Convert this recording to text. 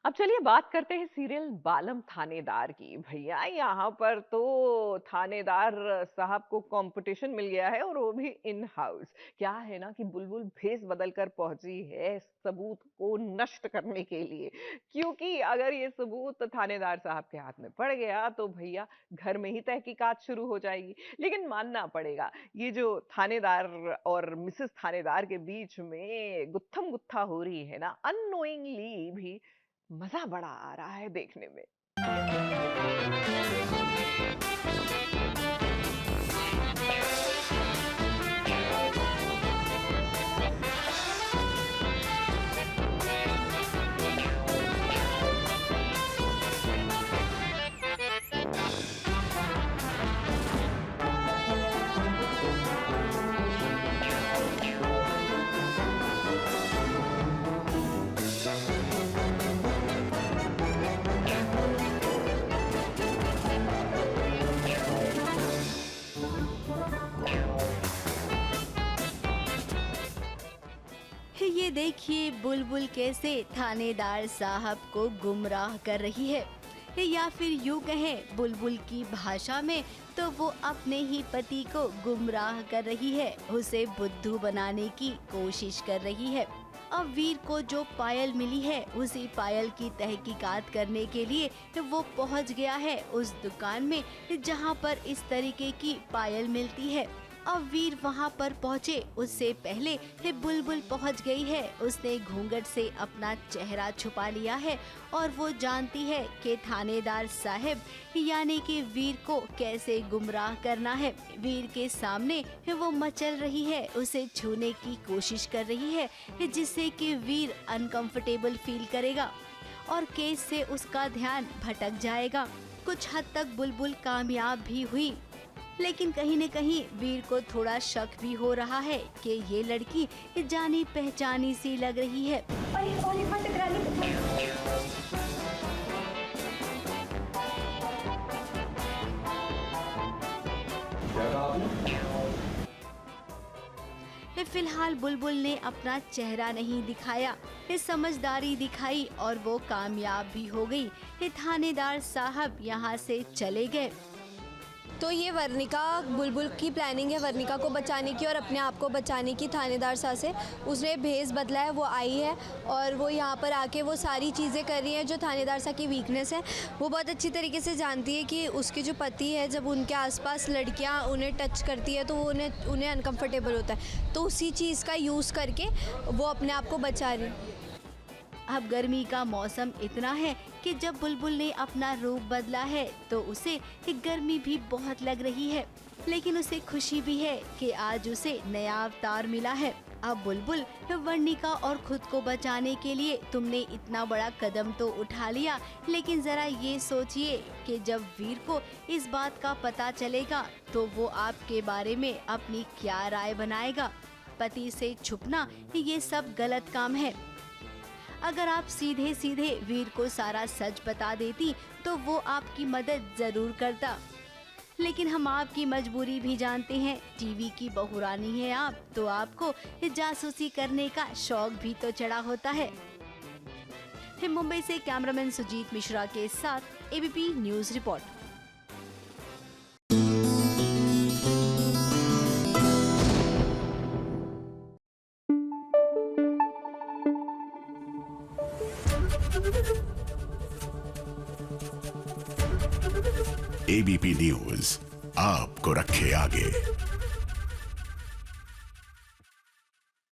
अब चलिए बात करते हैं सीरियल बालम थानेदार की। भैया यहाँ पर तो थानेदार साहब को कंपटीशन मिल गया है और वो भी इन हाउस। क्या है ना कि बुलबुल भेस बदल कर पहुंची है सबूत को नष्ट करने के लिए, क्योंकि अगर ये सबूत थानेदार साहब के हाथ में पड़ गया तो भैया घर में ही तहकीकात शुरू हो जाएगी। लेकिन मानना पड़ेगा, ये जो थानेदार और मिसेस थानेदार के बीच में गुत्थम गुत्था हो रही है ना, अननोइंगली भी मजा बड़ा आ रहा है देखने में। ये देखिए बुलबुल कैसे थानेदार साहब को गुमराह कर रही है, या फिर यूं कहें बुलबुल की भाषा में तो वो अपने ही पति को गुमराह कर रही है, उसे बुद्धू बनाने की कोशिश कर रही है। अब वीर को जो पायल मिली है उसी पायल की तहकीकात करने के लिए वो पहुंच गया है उस दुकान में जहां पर इस तरीके की पायल मिलती है। अब वीर वहां पर पहुंचे उससे पहले ही बुलबुल पहुंच गई है। उसने घूंघट से अपना चेहरा छुपा लिया है और वो जानती है कि थानेदार साहब यानी कि वीर को कैसे गुमराह करना है। वीर के सामने वो मचल रही है, उसे छूने की कोशिश कर रही है जिससे कि वीर अनकंफर्टेबल फील करेगा और केस से उसका ध्यान भटक जाएगा। कुछ हद तक बुलबुल कामयाब भी हुई, लेकिन कहीं न कहीं वीर को थोड़ा शक भी हो रहा है कि ये लड़की जानी पहचानी सी लग रही है। फिलहाल बुलबुल ने अपना चेहरा नहीं दिखाया, समझदारी दिखाई और वो कामयाब भी हो गई। थानेदार साहब यहाँ से चले गए। तो ये वर्णिका, बुलबुल की प्लानिंग है वर्णिका को बचाने की और अपने आप को बचाने की थानेदार साहब से। उसने भेस बदला है, वो आई है और वो यहाँ पर आके वो सारी चीज़ें कर रही है जो थानेदार साहब की वीकनेस है। वो बहुत अच्छी तरीके से जानती है कि उसके जो पति है, जब उनके आसपास लड़कियाँ उन्हें टच करती है तो वो उन्हें अनकम्फर्टेबल होता है, तो उसी चीज़ का यूज़ करके वो अपने आप को बचा रही है। अब गर्मी का मौसम इतना है कि जब बुलबुल ने अपना रूप बदला है तो उसे गर्मी भी बहुत लग रही है, लेकिन उसे खुशी भी है कि आज उसे नया अवतार मिला है। अब बुलबुल, वर्णिका और खुद को बचाने के लिए तुमने इतना बड़ा कदम तो उठा लिया, लेकिन जरा ये सोचिए कि जब वीर को इस बात का पता चलेगा तो वो आपके बारे में अपनी क्या राय बनाएगा। पति से छुपना ये सब गलत काम है। अगर आप सीधे सीधे वीर को सारा सच बता देती तो वो आपकी मदद जरूर करता, लेकिन हम आपकी मजबूरी भी जानते हैं। टीवी की बहुरानी है आप, तो आपको जासूसी करने का शौक भी तो चढ़ा होता है। मुंबई से कैमरामैन सुजीत मिश्रा के साथ ABP news report. ABP news आपको रखे आगे।